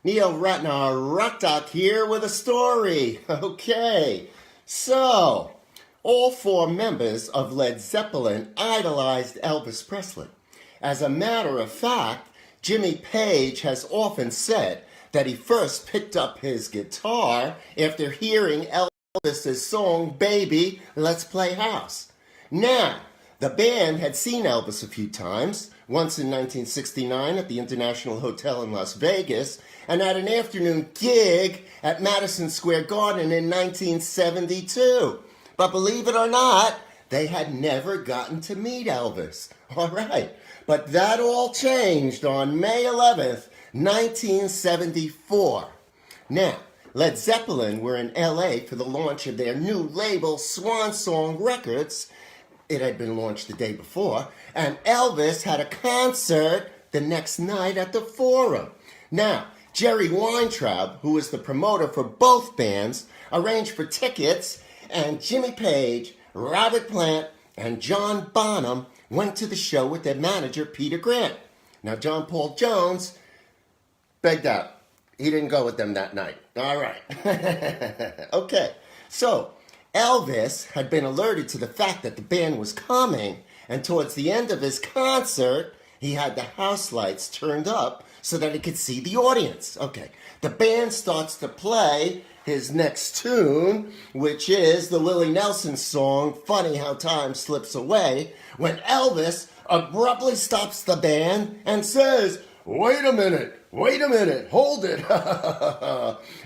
Neil Ratner, Rock Doc here with a story. Okay, so all four members of Led Zeppelin idolized Elvis Presley. As a matter of fact, Jimmy Page has often said that he first picked up his guitar after hearing Elvis's song, Baby, Let's Play House. Now, the band had seen Elvis a few times, once in 1969 at the International Hotel in Las Vegas, and at an afternoon gig at Madison Square Garden in 1972. But believe it or not, they had never gotten to meet Elvis. All right, but that all changed on May 11th, 1974. Now, Led Zeppelin were in LA for the launch of their new label, Swan Song Records. It had been launched the day before, and Elvis had a concert the next night at the Forum. Now, Jerry Weintraub, who was the promoter for both bands, arranged for tickets, and Jimmy Page, Robert Plant, and John Bonham went to the show with their manager, Peter Grant. Now, John Paul Jones begged out. He didn't go with them that night. All right. Okay, so Elvis had been alerted to the fact that the band was coming, and towards the end of his concert, he had the house lights turned up so that he could see the audience. Okay, the band starts to play his next tune, which is the Willie Nelson song, Funny How Time Slips Away, when Elvis abruptly stops the band and says, wait a minute, hold it.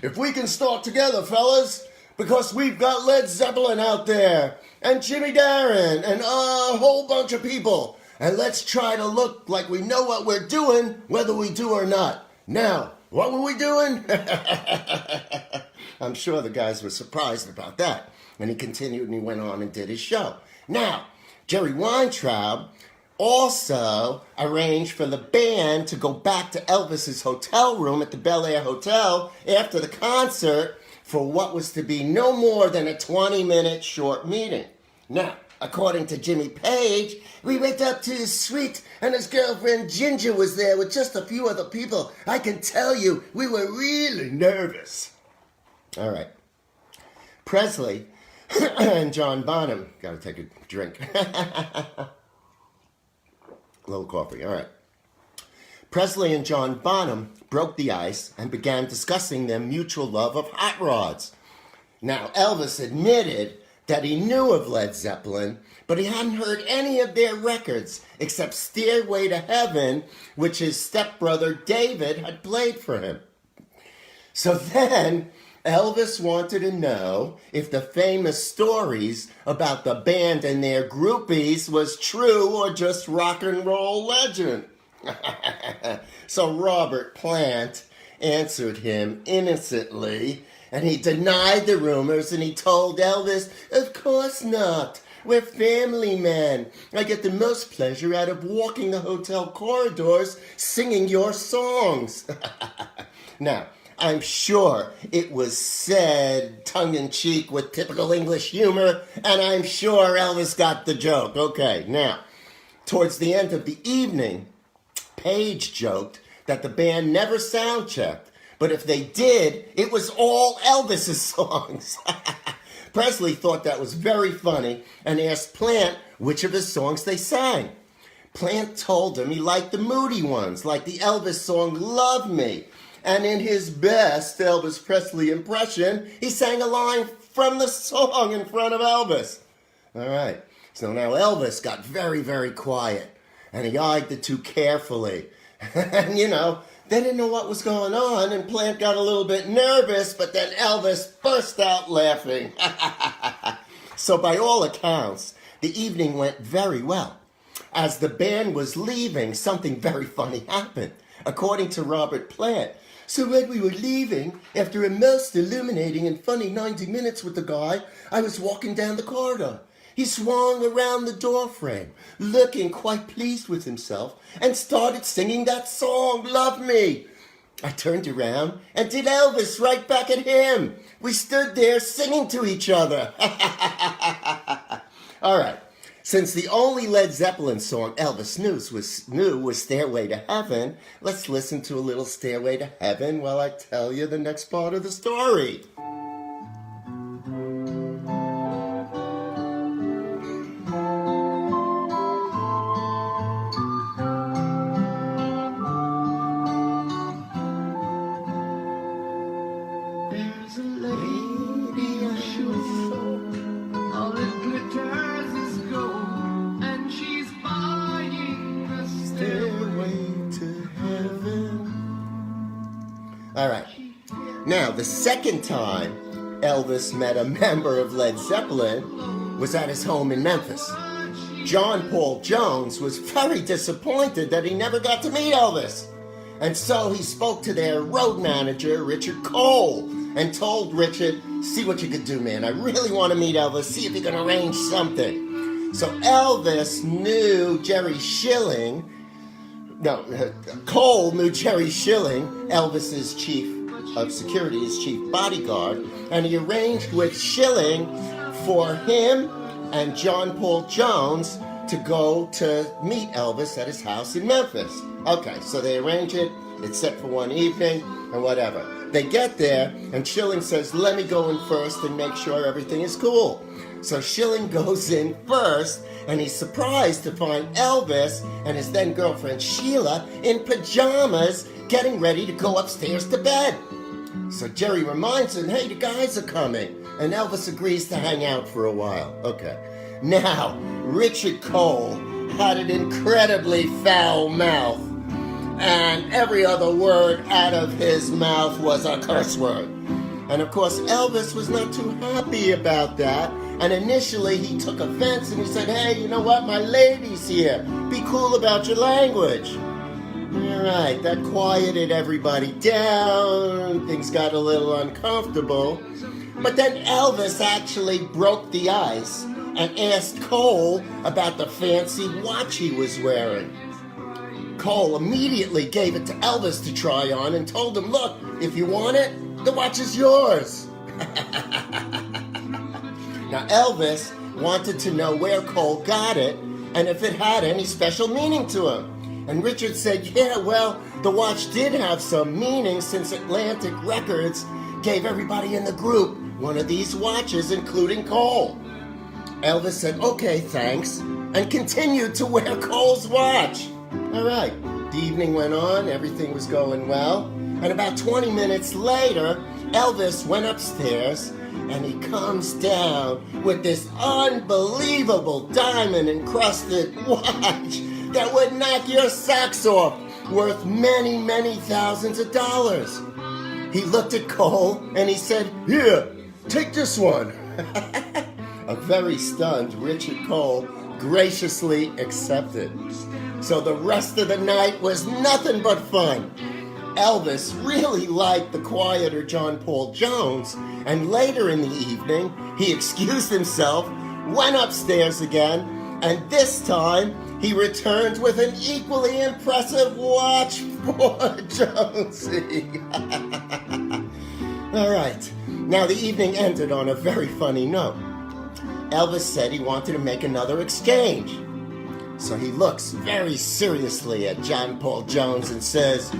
If we can start together, fellas, because we've got Led Zeppelin out there, and Jimmy Darren, and a whole bunch of people. And let's try to look like we know what we're doing, whether we do or not. Now, what were we doing? I'm sure the guys were surprised about that. And he continued and he went on and did his show. Now, Jerry Weintraub also arranged for the band to go back to Elvis's hotel room at the Bel Air Hotel after the concert for what was to be no more than a 20-minute short meeting. Now, according to Jimmy Page, we went up to his suite and his girlfriend Ginger was there with just a few other people. I can tell you, we were really nervous. All right. Presley and John Bonham, gotta take a drink. A little coffee, all right. Presley and John Bonham broke the ice and began discussing their mutual love of hot rods. Now, Elvis admitted that he knew of Led Zeppelin, but he hadn't heard any of their records except Stairway to Heaven, which his stepbrother David had played for him. So then, Elvis wanted to know if the famous stories about the band and their groupies was true or just rock and roll legend. So Robert Plant answered him innocently, and he denied the rumors, and he told Elvis, of course not. We're family men. I get the most pleasure out of walking the hotel corridors singing your songs. Now, I'm sure it was said tongue-in-cheek with typical English humor, and I'm sure Elvis got the joke. Okay, now, towards the end of the evening, Page joked that the band never sound-checked, but if they did, it was all Elvis's songs. Presley thought that was very funny and asked Plant which of his songs they sang. Plant told him he liked the moody ones, like the Elvis song Love Me. And in his best Elvis Presley impression, he sang a line from the song in front of Elvis. All right, so now Elvis got very, very quiet, and he eyed the two carefully. And, they didn't know what was going on, and Plant got a little bit nervous, but then Elvis burst out laughing. So by all accounts, the evening went very well. As the band was leaving, something very funny happened. According to Robert Plant, so when we were leaving, after a most illuminating and funny 90 minutes with the guy, I was walking down the corridor. He swung around the doorframe, looking quite pleased with himself, and started singing that song, Love Me. I turned around and did Elvis right back at him. We stood there singing to each other. All right. Since the only Led Zeppelin song Elvis knew was Stairway to Heaven, let's listen to a little Stairway to Heaven while I tell you the next part of the story. There's a lady on shore, all it glitters is gold, and she's buying the stairway to heaven. All right. Now, the second time Elvis met a member of Led Zeppelin was at his home in Memphis. John Paul Jones was very disappointed that he never got to meet Elvis. And so he spoke to their road manager, Richard Cole, and told Richard, see what you could do, man. I really want to meet Elvis. See if you can arrange something. So Elvis knew Jerry Schilling. No, Cole knew Jerry Schilling, Elvis's chief of security, his chief bodyguard, and he arranged with Schilling for him and John Paul Jones to go to meet Elvis at his house in Memphis. Okay, so they arrange it. It's set for one evening and whatever. They get there, and Schilling says, let me go in first and make sure everything is cool. So Schilling goes in first, and he's surprised to find Elvis and his then girlfriend Sheila in pajamas getting ready to go upstairs to bed. So Jerry reminds him, hey, the guys are coming. And Elvis agrees to hang out for a while. Okay. Now, Richard Cole had an incredibly foul mouth, and every other word out of his mouth was a curse word. And of course, Elvis was not too happy about that. And initially, he took offense and he said, hey, you know what? My lady's here. Be cool about your language. All right, that quieted everybody down. Things got a little uncomfortable. But then Elvis actually broke the ice and asked Cole about the fancy watch he was wearing. Cole immediately gave it to Elvis to try on and told him, look, if you want it, the watch is yours. Now, Elvis wanted to know where Cole got it and if it had any special meaning to him. And Richard said, yeah, well, the watch did have some meaning since Atlantic Records gave everybody in the group one of these watches, including Cole. Elvis said, okay, thanks, and continued to wear Cole's watch. All right, the evening went on, everything was going well, and about 20 minutes later, Elvis went upstairs, and he comes down with this unbelievable diamond-encrusted watch that would knock your socks off, worth many, many thousands of dollars. He looked at Cole, and he said, here, take this one. A very stunned Richard Cole graciously accepted. So the rest of the night was nothing but fun. Elvis really liked the quieter John Paul Jones, and later in the evening, he excused himself, went upstairs again, and this time he returned with an equally impressive watch for Jonesy. All right, now the evening ended on a very funny note. Elvis said he wanted to make another exchange. So he looks very seriously at John Paul Jones and says,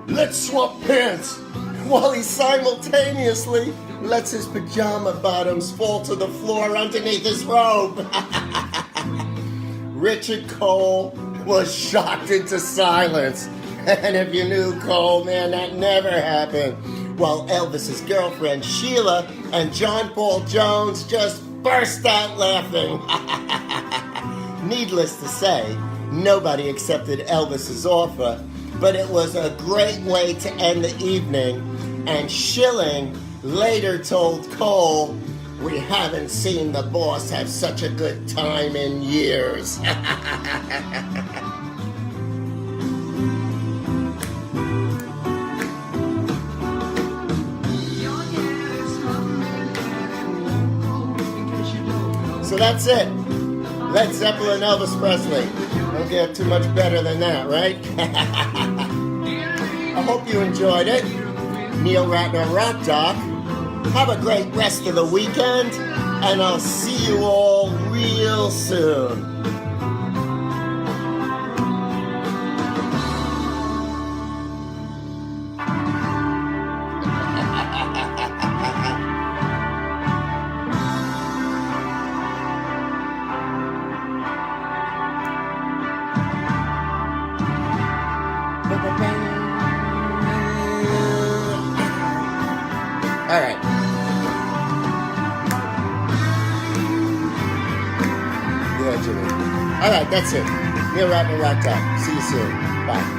let's swap pants, while he simultaneously lets his pajama bottoms fall to the floor underneath his robe. Richard Cole was shocked into silence. And if you knew Cole, man, that never happened. While Elvis's girlfriend Sheila and John Paul Jones just burst out laughing. Needless to say, nobody accepted Elvis's offer, but it was a great way to end the evening, and Schilling later told Cole, we haven't seen the boss have such a good time in years. So that's it. Led Zeppelin, Elvis Presley. Don't get too much better than that, right? I hope you enjoyed it. Neil Ratner Rock Doc. Have a great rest of the weekend. And I'll see you all real soon. All right. Yeah, Jimmy. All right, that's it. Neil Ratner, Rock Talk. See you soon. Bye.